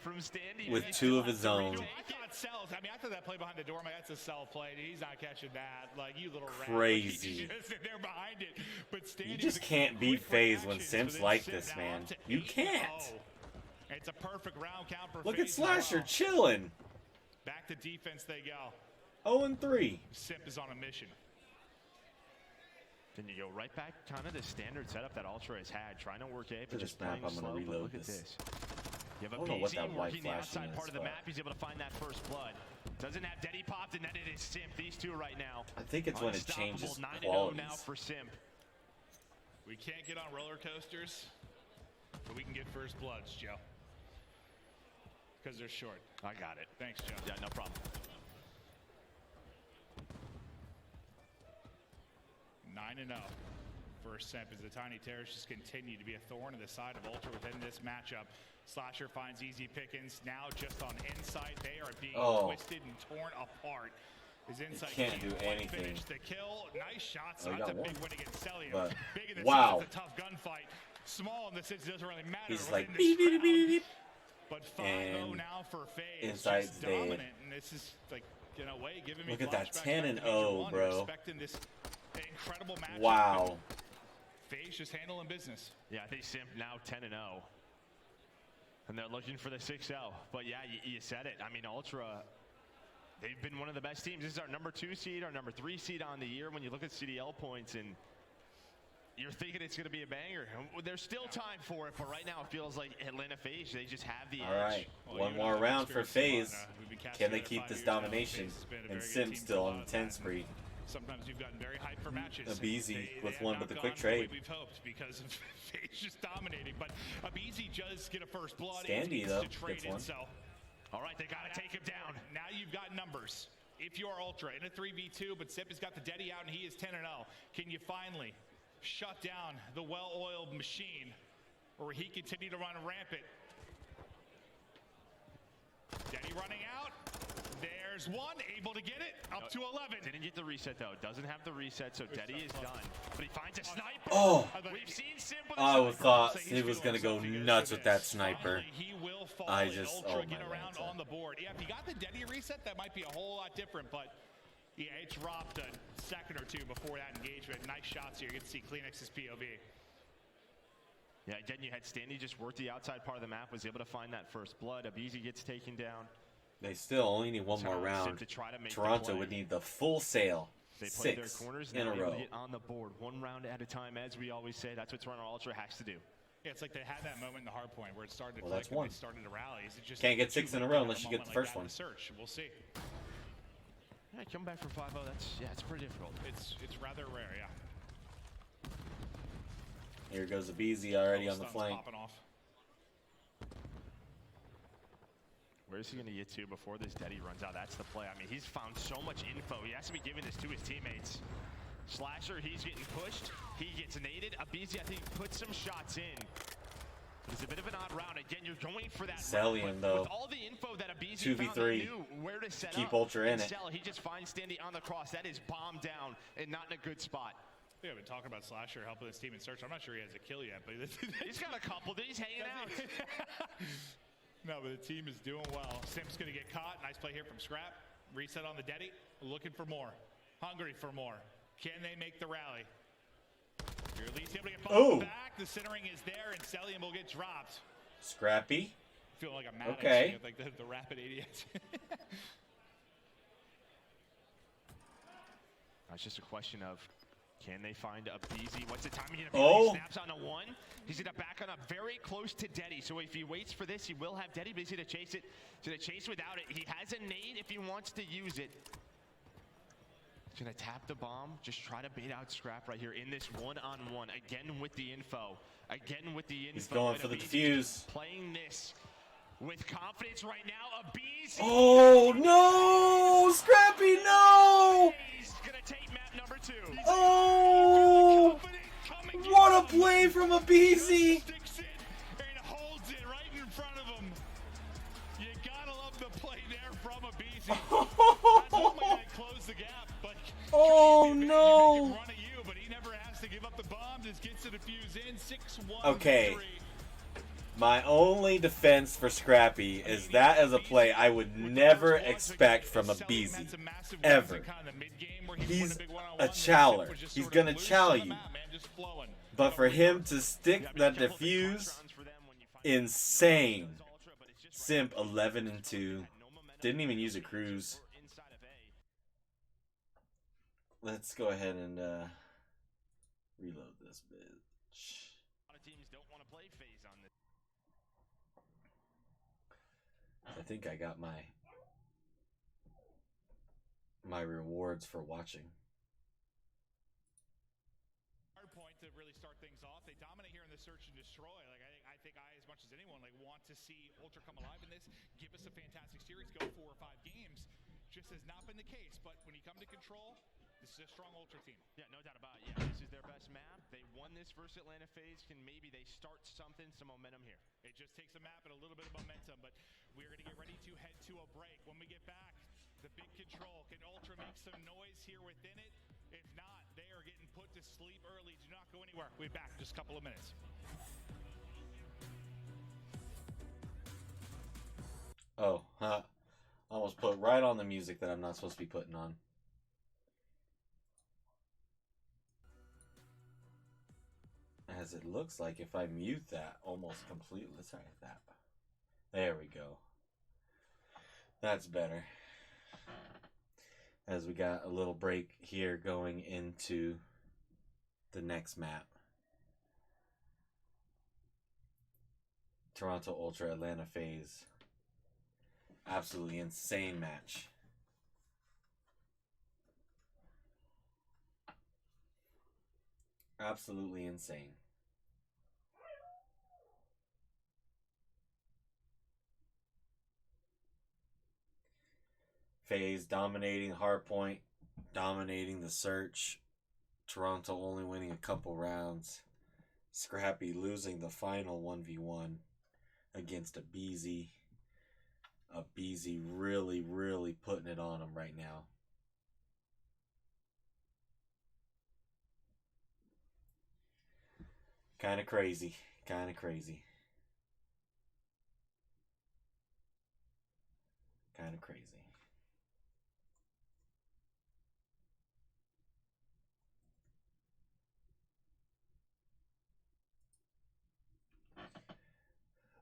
with 2 of his own. I thought that play behind the door, that's a Cell play. He's not catching that. Like, you little rat. Crazy. He's just there behind it. But Standy, You just can't beat FaZe when Simp's like this, man. You can't. It's a perfect round count for Look at FaZe. Slasher chilling. Back to defense they go. 0-3. Simp is on a mission. Then you go right back, kind of the standard setup that Ultra has had, trying to work A, but this just map, playing I'm gonna slow. But reload look at this. this. You have I don't know what Abizi that white working the flashing outside is, part of the but- map. He's able to find that first blood. Doesn't have Deddy popped, and then it is Simp. These two right now. I think it's when it changes Unstoppable. 9-0 qualities. now for Simp. We can't get on roller coasters, but we can get first bloods, Joe. Because they're short. I got it. Thanks, Joe. Yeah, no problem. 9-0 for Simp as the Tiny Terrors just continue to be a thorn in the side of Ultra within this matchup. Slasher finds easy pickings. Now just on Insight, they are being twisted and torn apart. His Insight can't do anything. Finish the kill. Nice shots. Oh, That's a one. big win against Celium. But, big in this wow. It's a tough gunfight. Small in the sense it doesn't really matter. He's right like, in this beep, beep, beep, beep. But 5-0 now for Faze. Insight's just dead. dominant. And this is like, in a way, giving me Look at that flashbacks 10-0, back to Major 1, bro. Respecting this incredible matchup. Wow. Faze just handling business. Yeah, I think Simp now 10-0. And they're looking for the 6-0. But yeah, you said it. I mean, Ultra, they've been one of the best teams. This is our number 2 seed, our number 3 seed on the year when you look at CDL points, and you're thinking it's going to be a banger. There's still time for it, but right now it feels like Atlanta Faze, they just have the edge. All right, one more round for Faze. Can they keep this domination? And Simp still on the 10 spree. Sometimes you've gotten very hyped for matches. Abizi with they one have with the not quick gone the way trade. We've hoped because of Faze just dominating, but Abizi does get a first blood. Standy, though, gets one. So, all right, they got to take him down. Now you've got numbers. If you are Ultra in a 3v2, but Simp has got the Deddy out and he is 10-0. Can you finally shut down the well-oiled machine, or will he continue to run rampant? Deddy running out. There's one, able to get it, up to 11. Didn't get the reset, though. Doesn't have the reset, so Deddy is done. But he finds a sniper. Oh! We've seen Simp with I thought he was going to go nuts with that sniper. He will fall I and just, Ultra oh my get around God. on the board. Yeah, if you got the Deddy reset, that might be a whole lot different, but yeah, it dropped a second or two before that engagement. Nice shots here. You get to see Kleenex's POV. Yeah, again, you had Standy just work the outside part of the map, was able to find that first blood. Abizi gets taken down. They still only need one more round. Toronto would need the full sale. They play their 6 corners in a now, row. get on the board, one round at a time, as we always say. That's what Toronto Ultra has to do. Yeah, it's like they had that moment in the hard point where it started to Well, that's click and one. they started to rally. Is it just Can't get 6 in a row unless you get the first like one. Search. We'll see. Yeah, come back from 5-0. It's pretty difficult. It's rather rare, yeah. Here goes Abizi already on the Stuns flank. popping off. Where is he going to get to before this Deddy runs out? That's the play. I mean, he's found so much info. He has to be giving this to his teammates. Slasher, he's getting pushed. He gets naded. Abizi, I think, puts some shots in. It's a bit of an odd round. Again, you're going for that Celium, round, though. with all the info that Abizi 2v3. found, he knew where to set Keep up. Ultra in and it. Cell, he just finds Standy on the cross. That is bombed down and not in a good spot. Yeah, I've been talking about Slasher helping this team in search. I'm not sure he has a kill yet, but He's got a couple. He's hanging out. No, but the team is doing well. Simp's going to get caught. Nice play here from Scrap. Reset on the Deddy. Looking for more. Hungry for more. Can they make the rally? You're at least able to get both back. The centering is there, and Celium will get dropped. Scrappy. Feel like a Maddox. Okay. Like the rapid ADS. It's just a question of, can they find Abizi? What's the timing? Oh. He snaps on a 1. He's going to back on up very close to Deddy. So if he waits for this, he will have Deddy, but he's going to chase it. He's going to chase without it. He has a nade if he wants to use it. He's going to tap the bomb. Just try to bait out Scrap right here in this one-on-one. Again with the info. Again with the info. He's going for the defuse. Playing this with confidence right now. Abizi. Oh, no! Scrappy, no! He's going to take map number 2. Oh! What a play from Abizi! Sticks it and holds it right in front of him. You gotta love the play there from Abizi. That's only gonna close the gap, but Oh, He no! can run at you, but he never has to give up the bomb. Just gets the defuse in. 6-1 Okay. victory. My only defense for Scrappy is that as a play I would never expect from Abizi. Ever. He's a chowler. He's gonna chow you. But for him to stick that defuse, insane. Simp 11-2. Didn't even use a cruise. Let's go ahead and reload this bitch. A lot of teams don't want to play Faze on this. I think I got my my rewards for watching. Hard point to really start things off. They dominate here in the search and destroy. Like I think I, as much as anyone, like want to see Ultra come alive in this. Give us a fantastic series. Go 4 or 5 games. Just has not been the case. But when you come to control, this is a strong Ultra team. Yeah, no doubt about it. Yeah, this is their best map. They won this versus Atlanta Faze. Can maybe they start something, some momentum here. It just takes a map and a little bit of momentum. But we're going to get ready to head to a break. When we get back, the big control. Can Ultra make some noise here within it? If not, they are getting put to sleep early. Do not go anywhere. We'll be back in just a couple of minutes. Oh, huh. Almost put right on the music that I'm not supposed to be putting on. As it looks like if I mute that almost completely. Let's try that. There we go. That's better. As we got a little break here going into the next map. Toronto Ultra, Atlanta Faze. Absolutely insane match. Absolutely insane. Faze dominating hardpoint, dominating the search. Toronto only winning a couple rounds. Scrappy losing the final 1v1 against a BZ. A BZ really, really putting it on him right now. Kind of crazy. Kind of crazy. Kind of crazy.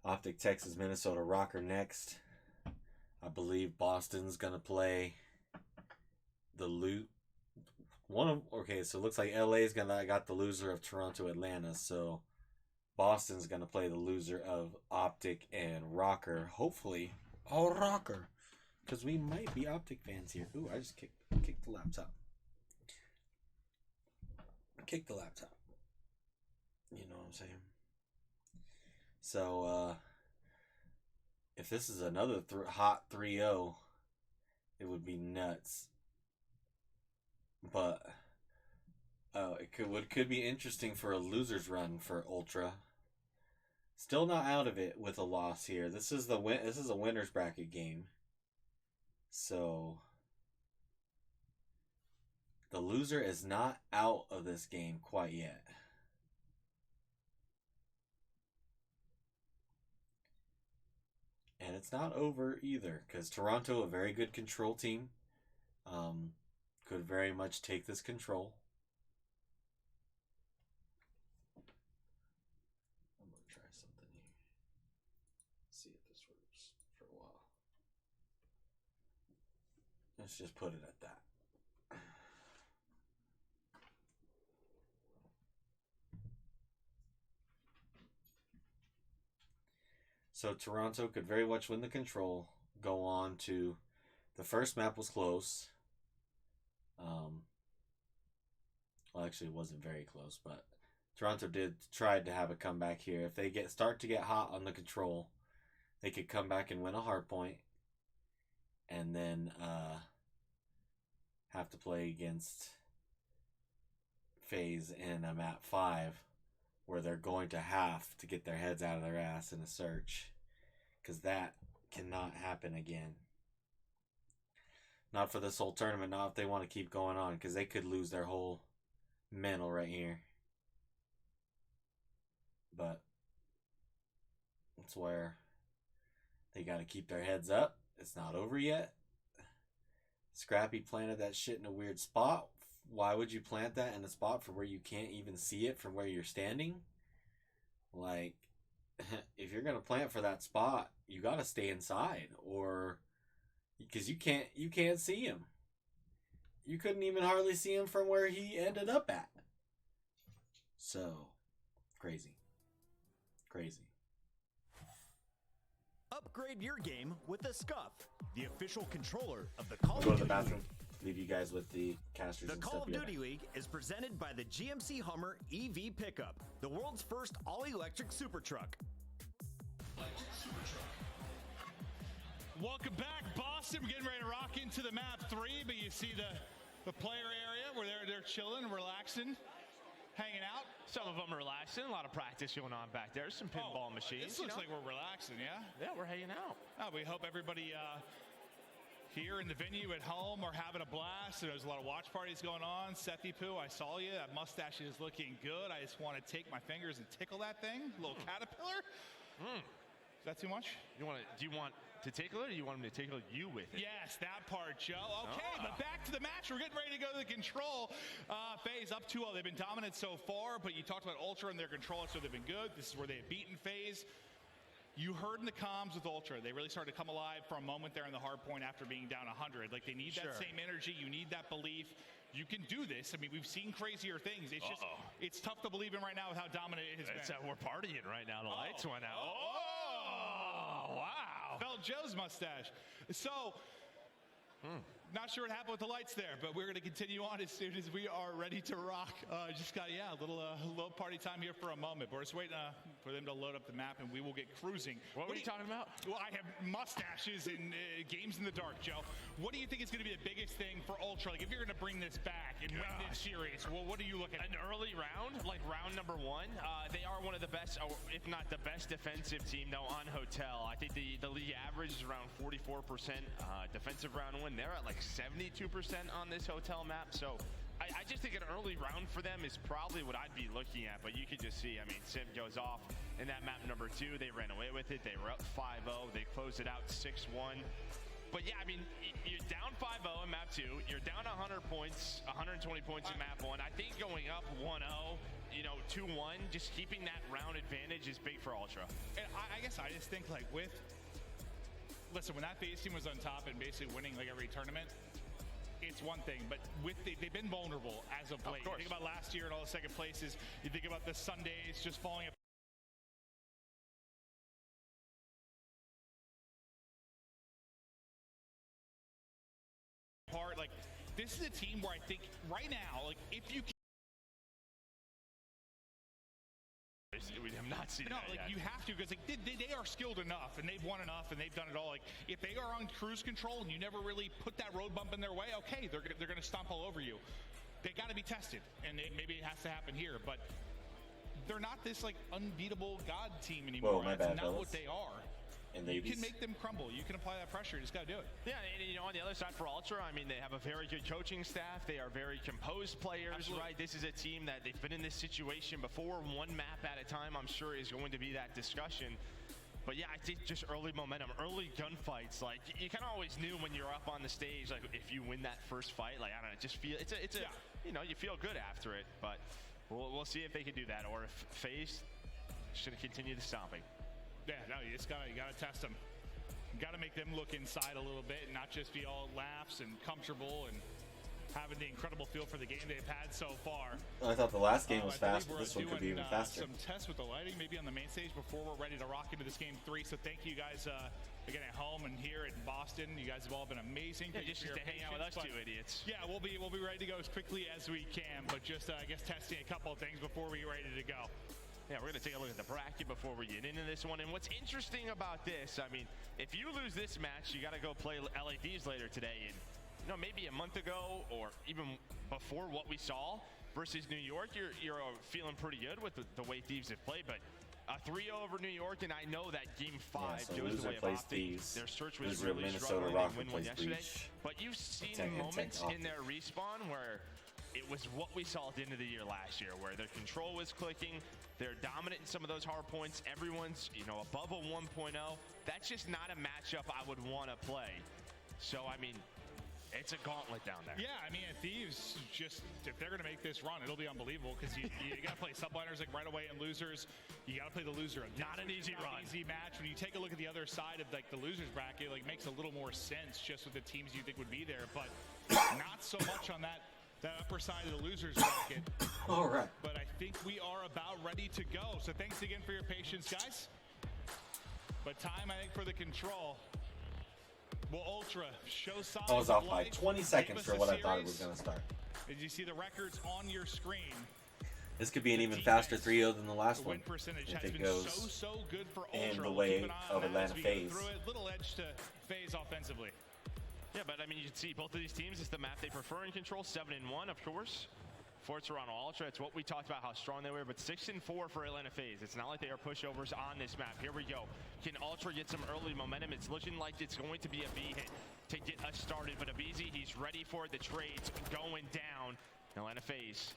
Optic, Texas, Minnesota Rocker next. I believe Boston's gonna play the loot. Okay, so it looks like LA's got the loser of Toronto, Atlanta. So Boston's gonna play the loser of Optic and Rocker. Hopefully, all Rocker, because we might be Optic fans here. Ooh, I just kicked the laptop. Kicked the laptop. You know what I'm saying? So, if this is another hot 3-0, it would be nuts. But it could be interesting for a loser's run for Ultra. Still not out of it with a loss here. This is a winner's bracket game. So the loser is not out of this game quite yet. And it's not over either, because Toronto, a very good control team, could very much take this control. I'm going to try something here. See if this works for a while. Let's just put it at that. So Toronto could very much win the control, go on to the first map was close. Well, actually, it wasn't very close, but Toronto tried to have a comeback here. If they start to get hot on the control, they could come back and win a hard point, and then have to play against Faze in a map 5, where they're going to have to get their heads out of their ass in a search, because that cannot happen again. Not for this whole tournament, not if they want to keep going on, because they could lose their whole mental right here. But that's where they got to keep their heads up. It's not over yet. Scrappy planted that shit in a weird spot. Why would you plant that in a spot from where you can't even see it from where you're standing? Like, if you're going to plant for that spot, you got to stay inside, or because you can't see him. You couldn't even hardly see him from where he ended up at. So, crazy. Crazy. Upgrade your game with the Scuff, the official controller of the Call Go of to the Duty bathroom. League. leave you guys with the casters The and Call stuff. of Duty League is presented by the GMC Hummer EV Pickup, the world's first all-electric super truck. Welcome back, Boston. We're getting ready to rock into the map 3, but you see the player area where they're chilling, relaxing, hanging out. Some of them are relaxing. A lot of practice going on back there. Some pinball machines. This looks like we're relaxing, yeah? Yeah, we're hanging out. We hope everybody here in the venue at home are having a blast. There's a lot of watch parties going on. Sethy Poo, I saw you. That mustache is looking good. I just want to take my fingers and tickle that thing. Little caterpillar. Is that too much? Do you want to tickle it, or do you want him to tickle you with it? Yes, that part, Joe. Okay, but back to the match. We're getting ready to go to the control. Faze up 2-0. They've been dominant so far, but you talked about Ultra and their control, so they've been good. This is where they have beaten Faze. You heard in the comms with Ultra, they really started to come alive for a moment there in the hard point after being down 100. Like, they need that same energy. You need that belief. You can do this. I mean, we've seen crazier things. It's just, it's tough to believe in right now with how dominant it has been. We're partying right now. The lights went out. Wow. Felt Joe's mustache. So, not sure what happened with the lights there, but we're going to continue on as soon as we are ready to rock. Just got, a little party time here for a moment. We're just waiting for them to load up the map, and we will get cruising. What were you talking about? Well, I have mustaches and games in the dark, Joe. What do you think is going to be the biggest thing for Ultra? Like, if you're going to bring this back and win this series, well, what are you looking at? An early round, like round number 1. They are one of the best, if not the best defensive team, though, on Hotel. I think the league average is around 44% defensive round 1. They're at like 72% on this Hotel map. So I just think an early round for them is probably what I'd be looking at. But you can just see, I mean, Sim goes off in that map number 2. They ran away with it. They were up 5-0. They closed it out 6-1. But yeah, I mean, you're down 5-0 in map 2. You're down 100 points, 120 points in map 1. I think going up 1-0, 2-1, just keeping that round advantage is big for Ultra. And I guess I just think, like, listen, when that Faze team was on top and basically winning like every tournament, it's one thing, but they've been vulnerable as of late. You think about last year and all the second places. You think about the Sundays just falling apart. Like, this is a team where I think right now, like, if you can, we have not seen that like yet. You have to, because like, they are skilled enough and they've won enough and they've done it all. Like, if they are on cruise control and you never really put that road bump in their way, okay, they're gonna stomp all over you. They got to be tested, and maybe it has to happen here, but they're not this like unbeatable god team anymore. Whoa, my That's bad, not fellas. what they are. And You can make them crumble. You can apply that pressure. You just got to do it. Yeah, and on the other side for Ultra, I mean, they have a very good coaching staff. They are very composed players, right? This is a team that they've been in this situation before. One map at a time, I'm sure, is going to be that discussion. But yeah, I think just early momentum, early gunfights. Like, you kind of always knew when you're up on the stage, like, if you win that first fight, like, I don't know, just feel you feel good after it. But we'll see if they can do that, or if Faze should continue the stomping. Yeah, no, you gotta test them. You gotta make them look inside a little bit and not just be all laughs and comfortable and having the incredible feel for the game they've had so far. I thought the last game was fast, but We're this one could be doing, even faster. Some tests with the lighting, maybe on the main stage before we're ready to rock into this game 3. So thank you guys again at home and here in Boston. You guys have all been amazing. Yeah, just to hang out with us two idiots. Yeah, we'll be ready to go as quickly as we can, but just I guess testing a couple of things before we get ready to go. Yeah, we're going to take a look at the bracket before we get into this one. And what's interesting about this, I mean, if you lose this match, you got to go play LA Thieves later today. And, maybe a month ago or even before what we saw versus New York, you're feeling pretty good with the way Thieves have played. But a 3-0 over New York, and I know that Game 5 goes the way of Optic. Their search was really struggling. They win one yesterday. But you've seen moments in their respawn where it was what we saw at the end of the year last year, where their control was clicking. They're dominant in some of those hard points. Everyone's, above a 1.0. That's just not a matchup I would want to play. So, I mean, it's a gauntlet down there. Yeah, I mean, Thieves, just if they're going to make this run, it'll be unbelievable because you got to play subliners like right away and losers. You got to play the loser. Not an easy run. Easy match. When you take a look at the other side of like the losers bracket, like makes a little more sense just with the teams you think would be there, but not so much on that upper side of the losers bracket. All right. But I think we are about ready to go. So thanks again for your patience, guys. But time, I think, for the control. Will Ultra show signs I was off of by life? 20 Give seconds us for a what I thought it was series? going to start. As you see the records on your screen, This could be an even faster 3-0 than the last the one. win percentage If has it been goes so good for Ultra. in the We'll way keep an eye of on that as Atlanta we go Faze. through it. Little edge to Faze offensively. Yeah, but I mean, you can see both of these teams, it's the map they prefer in control. 7-1, of course. For Toronto Ultra, it's what we talked about, how strong they were, but 6-4 for Atlanta Faze. It's not like they are pushovers on this map. Here we go. Can Ultra get some early momentum? It's looking like it's going to be a B hit to get us started, but Abizi, he's ready for it. The trade's going down. Atlanta Faze,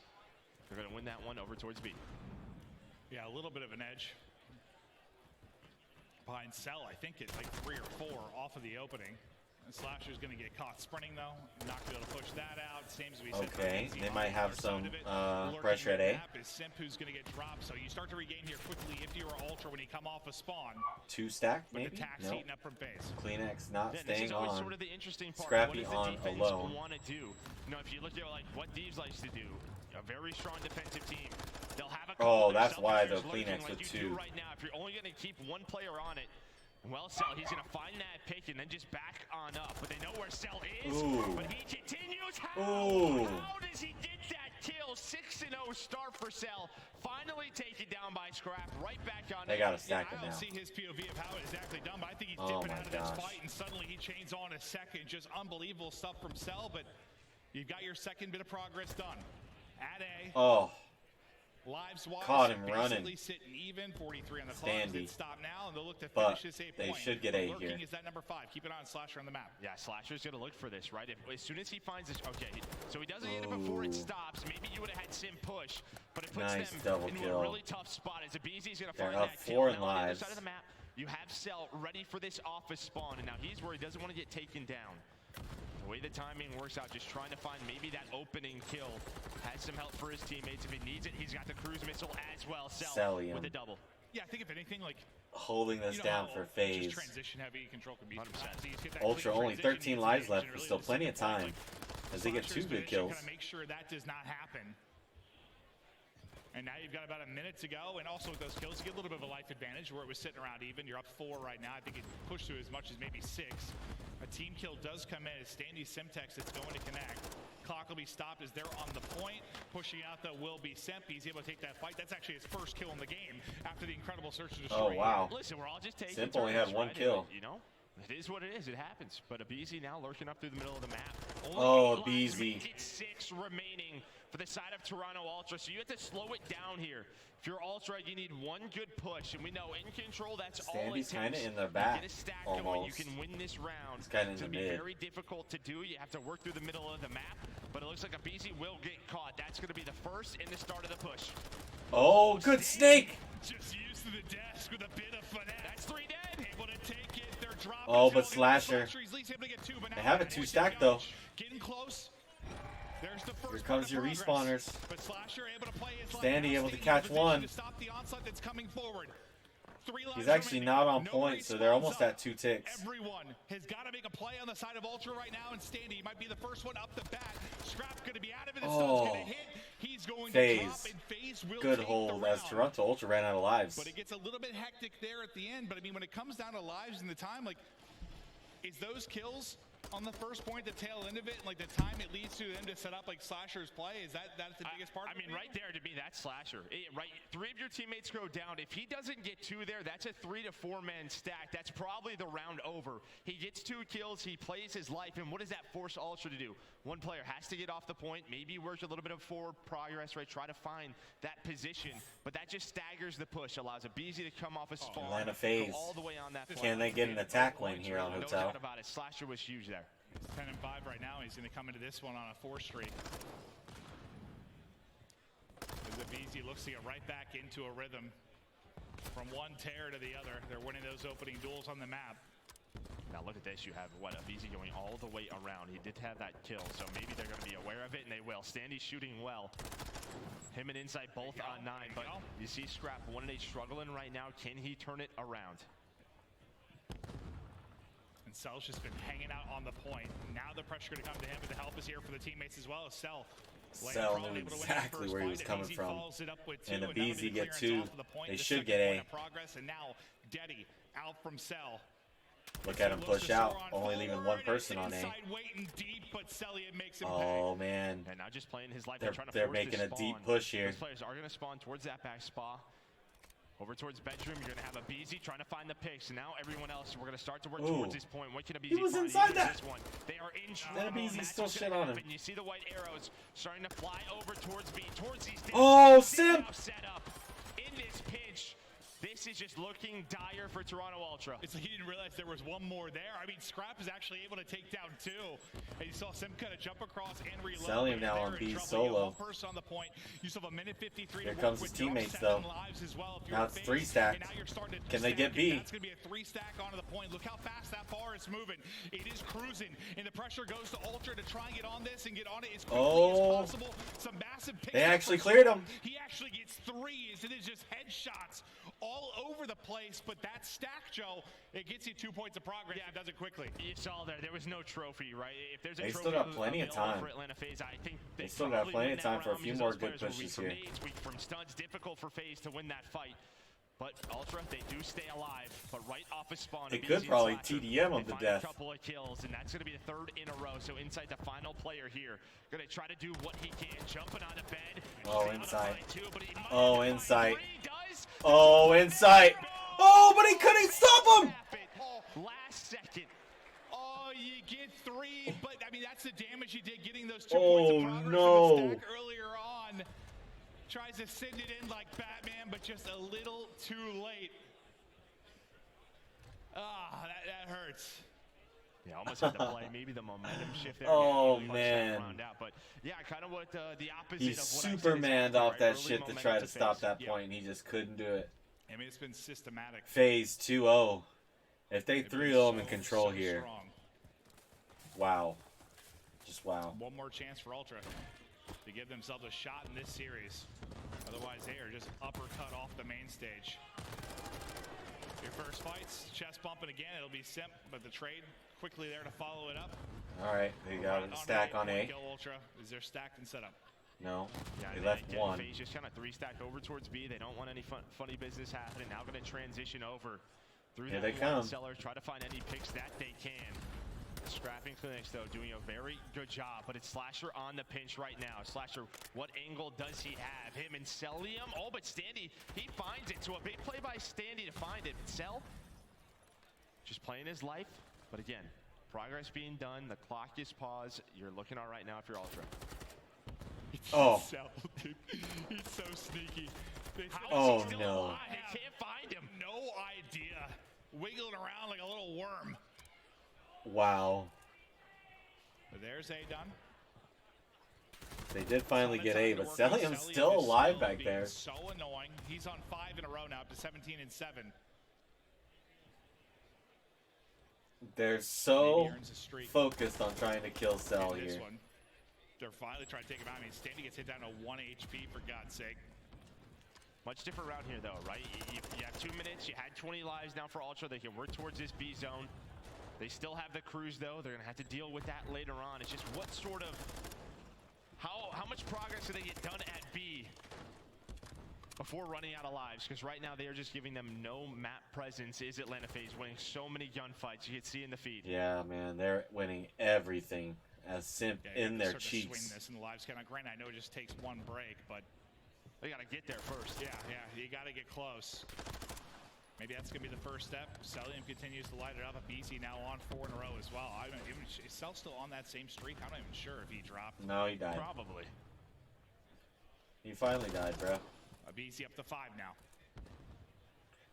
they're going to win that one over towards B. Yeah, a little bit of an edge behind Cell. I think it's like 3 or 4 off of the opening. And Slasher's going to get caught sprinting though. Not going to be able to push that out. Same as we said. Okay, they might have some pressure at A. Is Simp who's going to get dropped, so you start to regain here quickly if you're Ultra when you come off a spawn. 2 stack, But maybe? the tax No. heating up from Faze. Kleenex not This staying is always on. sort of the interesting part. Scrappy what on does the defense alone. want to do? You know, if you look at like what Deeves likes to do, a very strong defensive team. They'll have a Oh, couple of that's their why self-players the lurking Kleenex like with you do 2. right now. If you're only going to keep one player on it, well, Cell, he's going to find that pick and then just back on up. But they know where Cell is. Ooh. But he continues. Ooh. How does he get that kill? 6-0 start for Cell. Finally taken down by Scrap. Right back on They it. got to stack I it don't now. see his POV of how it's exactly done, but I think he's Oh dipping my out of this gosh. fight, and suddenly he chains on a second. Just unbelievable stuff from Cell, but you've got your second bit of progress done. At A, Oh, lives wise, Caught him basically running. sitting even. 43 on the Standy. clock. It stop now, and they'll look to But finish this 8 they point. should get A Lurking here. is that number 5. Keep an eye on Slasher on the map. Yeah, Slasher's going to look for this, right? As soon as he finds this, okay, so he doesn't get it before it Ooh. stops. Maybe you would have had Sim push, but it puts Nice them double into kill. a really tough spot. As Abizi's going to They're find up that kill. 4 in Now on the other lives. side of the map, you have Cell ready for this office spawn, and now he's where he doesn't want to get taken down. The way the timing works out, just trying to find maybe that opening kill. Has some help for his teammates if he needs it. He's got the cruise missile as well. Cell Cellium. with a double. Yeah, I think if anything, like, holding this you know down how for just Faze. transition heavy control can be. 100%. So you get that Ultra quick only transition, 13 you lives can left, really but still just plenty sit of the point, time. As they get Slasher's 2 good position, kills. Kind of make sure that does not happen. And now you've got about a minute to go, and also with those kills, you get a little bit of a life advantage where it was sitting around even. You're up 4 right now. I think it pushed to as much as maybe 6. A team kill does come in. It's Standy Simtex that's going to connect. Clock will be stopped as they're on the point. Pushing out the will be Simp. He's able to take that fight. That's actually his first kill in the game after the incredible search and destroy. Oh, wow. Listen, we're all just taking Simp only turns, had 1 right? kill. You know, it is what it is. It happens. But Abizi now lurking up through the middle of the map. Oh, Only 8 lives, Abizi. make it 6 remaining for the side of Toronto Ultra. So you have to slow it down here. If you're Ultra, you need 1 good push. And we know in control, that's all it Standy's takes. kind of in their You back, get a stack going, you almost. can win this round. It's kinda in It's the gonna be mid. very difficult to do. You have to work through the middle of the map. But it looks like Abizi will get caught. That's going to be the first in the start of the push. Oh, good snake! Just used to the desk with a bit of finesse. That's 3 dead. Able to take it. They're dropping. Oh, but Cell getting Slasher. He's at least able to get 2, but They now have a Andy 2 with stack, the though. ouch. Getting close. There's the first Here comes part your of progress. respawners. But Slasher able to play his Standy now able to staying in catch position 1. To stop the onslaught that's coming forward. 3 lives He's actually remaining. not on No point, so respawns they're almost up. at 2 ticks. Everyone has got to make a play on the side of Ultra right now, and Standy might be the first one up the bat. Scrap going to be out of it. The sun's going to hit. He's going to drop, Faze. and Faze will Good take hold the as round. Toronto Ultra ran out of lives. But it gets a little bit hectic there at the end. But I mean, when it comes down to lives and the time, like, is those kills on the first point, the tail end of it, and like the time it leads to them to set up like Slasher's play? Is that's the biggest part? I mean, right there to me, that's Slasher. Right, 3 of your teammates go down. If he doesn't get 2 there, that's a 3 to 4 man stack. That's probably the round over. He gets 2 kills. He plays his life, and what does that force Ultra to do? One player has to get off the point, maybe work a little bit of forward progress, right? Try to find that position, but that just staggers the push. Allows Abizi to come off a spawn, Atlanta Faze. go all the way on that. Can they get an attack win here on No Hotel? doubt about it. Slasher was huge there. 10 and 5 right now. He's going to come into this one on a 4 streak. As Abizi looks to get right back into a rhythm. From one tear to the other, they're winning those opening duels on the map. Now look at this, you have what, Abizi going all the way around. He did have that kill, so maybe they're going to be aware of it, and they will. Standy shooting well. Him and Insight both on 9, but you see Scrap 1 and 8 struggling right now. Can he turn it around? And Cell's just been hanging out on the point. Now the pressure going to come to him, but the help is here for the teammates as well. Cell Cell knew exactly where he was coming from. And Abizi get 2. They should get A. Progress, and now Deddy out from Cell. Look at him push out, only leaving one person on A. Oh man, and now just playing his life. They're making a deep push here. Those players are going to spawn towards that back spa. Over towards bedroom, you're going to have a BZ trying to find the picks. And now everyone else, we're going to start to work towards this point. What can a BZ he was find? inside that. This one. They are in That BZ still shit on him. You see the white arrows starting to fly over towards B, towards these. Oh, Sim! Set up in this pinch. This is just looking dire for Toronto Ultra. It's like he didn't realize there was one more there. I mean, Scrap is actually able to take down 2. And you saw Sim kind of jump across and reload. Selling now on B solo. First on the point. You still have a minute 53 Here to comes work his with teammates your though. lives as well. Now it's 3 stacked. Can they get B? That's going to be a 3 stack onto the point. Look how fast that bar is moving. It is cruising, and the pressure goes to Ultra to try and get on this and get on it as quickly as possible. Some massive picks. They actually cleared him. He actually gets 3. It is just headshots all over the place, but that stack, Joe, it gets you 2 points of progress. Yeah, it does it quickly. You saw there was no trophy, right? If there's a they trophy still got plenty of time. For Atlanta Faze, I think they still got plenty of time for a few more good pushes here. Weak from stuns, difficult for Faze to win that fight. But Ultra, they do stay alive. But right off of spawn, they could probably TDM them to death. A couple of kills, and that's going to be the 3rd in a row. So inside the final player here, going to try to do what he can, jumping out of bed. Oh, inside. Oh, inside. Oh, inside. Oh, but he couldn't stop him. Last second. Oh, you get 3, but I mean that's the damage you did getting those 2 points of progress no. in the stack earlier on. Tries to send it in like Batman, but just a little too late. Ah, that hurts. Yeah, almost had to play maybe the momentum shift there. Oh man. Out. But yeah, kind of what the opposite He's of what Supermaned off right? that Early shit to try to stop that point, and he just couldn't do it. I mean, it's been systematic. Faze 2-0. If they 3-0 him in control here. Strong. Wow. Just wow. One more chance for Ultra to give themselves a shot in this series. Otherwise, they are just uppercut off the main stage. Your first fights, chest bumping again. It'll be Simp, but the trade quickly there to follow it up. All right, they got a stack on A. Ultra. Is there stacked and set up? No, yeah, they left one. Faze just kind of 3-stack over towards B. They don't want any funny business happening. Now going to transition over through Here that they come. Seller, try to find any picks that they can. Scrapping Clinics, though, doing a very good job, but it's Slasher on the pinch right now. Slasher, what angle does he have? Him and Celium? Oh, but Standy, he finds it. So a big play by Standy to find it. Cell, just playing his life. But again, progress being done. The clock is paused. You're looking all right now if you're Ultra. Oh. He's so sneaky. Oh, no. They can't find him. No idea. Wiggling around like a little worm. Wow. There's A done. They did finally get A, but Celium's still alive back there. So annoying. He's on 5 in a row now, up to 17 and 7. They're so focused on trying to kill Cell here. They're finally trying to take him out. I mean, Standy gets hit down to 1 HP, for God's sake. Much different round here, though, right? You have 2 minutes. You had 20 lives now for Ultra. They can work towards this B zone. They still have the cruise, though. They're going to have to deal with that later on. It's just what sort of... How much progress do they get done at B before running out of lives? Because right now they are just giving them no map presence. Is Atlanta Faze winning so many gunfights? You can see in the feed. Yeah, man. They're winning everything as Simp in their cheeks. Swing this in the lives count. Granted, I know it just takes 1 break, but... They got to get there first. Yeah, you got to get close. Maybe that's going to be the first step. Celium continues to light it up. A BC now on 4 in a row as well. Is Cell still on that same streak? I'm not even sure if he dropped. No, he died. Probably. He finally died, bro. A BC up to 5 now.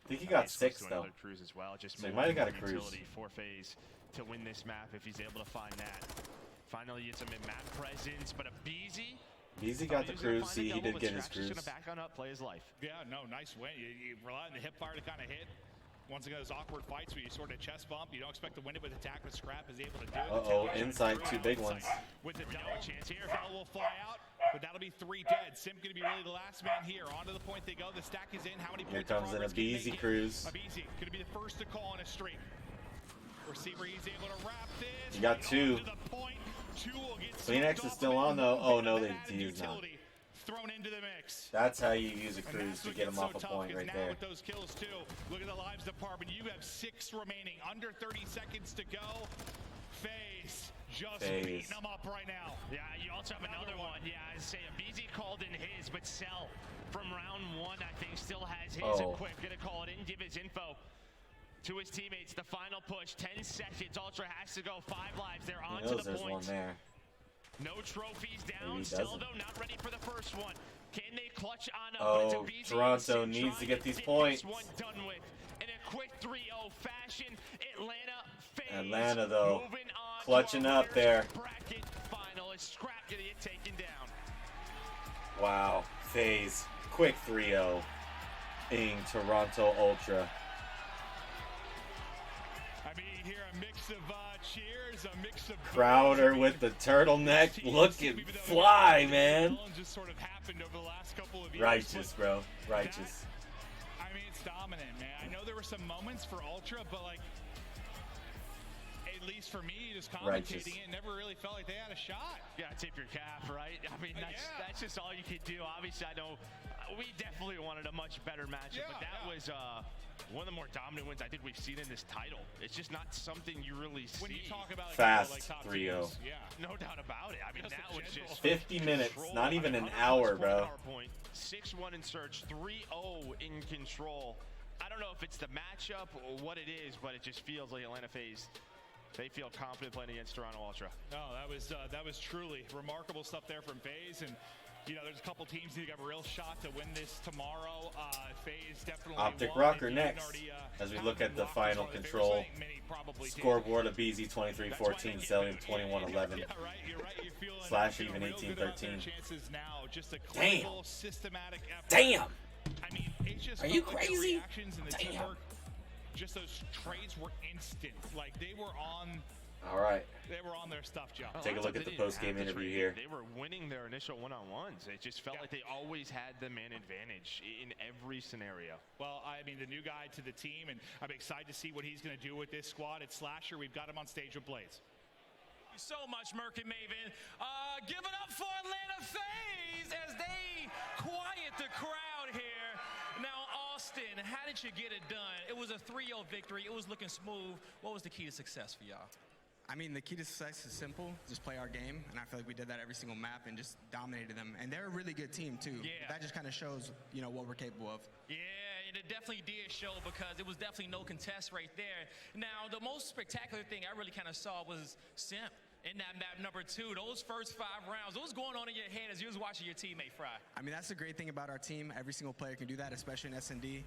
I think he got 6 though. Another cruise as well. Just so he might have got a cruise for Faze to win this map if he's able to find that. Finally, gets him in map presence, but a BZ. BZ got the cruise. See, he did get his cruise. Just gonna back on up, play his life. Yeah, no, nice win. You rely on the hip fire to kind of hit. Once again, those awkward fights where you sort of chest bump. You don't expect to win it with attack, but Scrap is able to do it. Uh-oh, inside 2 big ones. With the double chance here, Fell will fly out, but that'll be 3 dead. Simp going to be really the last man here. Onto the point they go. The stack is in. How many points? Here comes in a BZ cruise. A BZ going to be the first to call on a streak. Receiver, he's able to wrap this. He got 2. Phoenix is still on though. Oh no, he is not. thrown into the mix. That's how you use a And cruise that's to what get gets him off so a tough, point 'cause right now there. with those kills too, look at the lives department. You have 6 remaining, under 30 seconds to go. Faze just beating them up right now. Yeah, you also have another one. Yeah, I say BZ called in his, but Cell from round 1, I think, still has his equipped. Gonna call it in, give his info to his teammates. The final push, 10 seconds. Ultra has to go 5 lives. They're on to the there's point. one there. No trophies down. Maybe Still, though, not ready for the first one. Can they clutch on up? Oh, Toronto needs to get these points. This one done with in a quick 3-0 fashion. Faze Atlanta, though, moving on clutching to our up there. bracket final as Scrap gonna get taken down. Wow, Faze, quick 3-0 in Toronto Ultra. I mean, you hear a mix of cheers, a mix of Crowder with the turtleneck looking fly, man. Just sort of happened over the last couple of years. Righteous, bro. Righteous. I mean, it's dominant, man. I know there were some moments for Ultra, but like, at least for me, just commentating it, never really felt like they had a shot. You gotta tip your cap, right? I mean, that's just all you could do. Obviously, I know we definitely wanted a much better matchup, but that was one of the more dominant wins I think we've seen in this title. It's just not something you really see. When you talk about like, fast like top 3-0. teams, No doubt about it. I mean, that was just 50 minutes, not even an hour, bro. 6-1 in search, 3-0 in control. I don't know if it's the matchup or what it is, but it just feels like Atlanta Faze. They feel confident playing against Toronto Ultra. No, that was truly remarkable stuff there from Faze, and you know, there's a couple teams that have a real shot to win this tomorrow. Faze definitely Optic won. Rocker next, as we look at the final control scoreboard of BZ 23-14, selling 21-11, slash even 18-13. Damn. Damn. I mean, it just Are you felt like the crazy? reactions and the Damn. teamwork, just those trades were instant. Like they were on. All right. They were on their stuff, Joe. Take a look at the post-game interview here. They were winning their initial one-on-ones. It just felt like they always had the man advantage in every scenario. Well, I mean, the new guy to the team, and I'm excited to see what he's going to do with this squad. It's Slasher. We've got him on stage with Blaze. Thank you so much, Merc and Maven. Give it up for Atlanta Faze as they quiet the crowd here. Now, Austin, how did you get it done? It was a 3-0 victory. It was looking smooth. What was the key to success for y'all? I mean, the key to success is simple. Just play our game, and I feel like we did that every single map and just dominated them. And they're a really good team, too. Yeah. That just kind of shows, you know, what we're capable of. Yeah, and it definitely did show because it was definitely no contest right there. Now, the most spectacular thing I really kind of saw was Simp in that map number 2. Those first 5 rounds, what was going on in your head as you was watching your teammate fry? I mean, that's the great thing about our team. Every single player can do that, especially in S&D.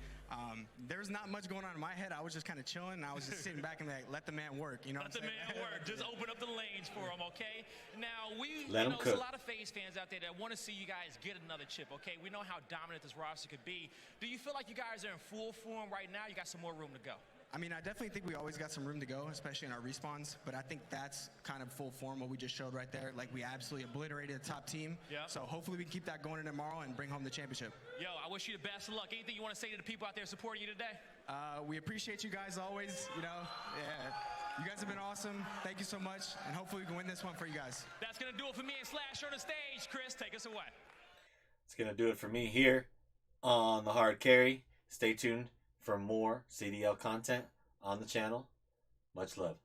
There's not much going on in my head. I was just kind of chilling. I was just sitting back and like, let the man work. You know Let the man work. Just open up the lanes for him, okay? Now, Let him there's a cook. lot of FaZe fans out there that want to see you guys get another chip, okay? We know how dominant this roster could be. Do you feel like you guys are in full form right now? You got some more room to go? I mean, I definitely think we always got some room to go, especially in our respawns. But I think that's kind of full form, what we just showed right there. Like, we absolutely obliterated the top team. Yeah. So hopefully we can keep that going in tomorrow and bring home the championship. Yo, I wish you the best of luck. Anything you want to say to the people out there supporting you today? We appreciate you guys always, you know. Yeah. You guys have been awesome. Thank you so much. And hopefully we can win this one for you guys. That's going to do it for me and Slash on the stage. Chris, take us away. It's going to do it for me here on the Hard Carry. Stay tuned for more CDL content on the channel. Much love.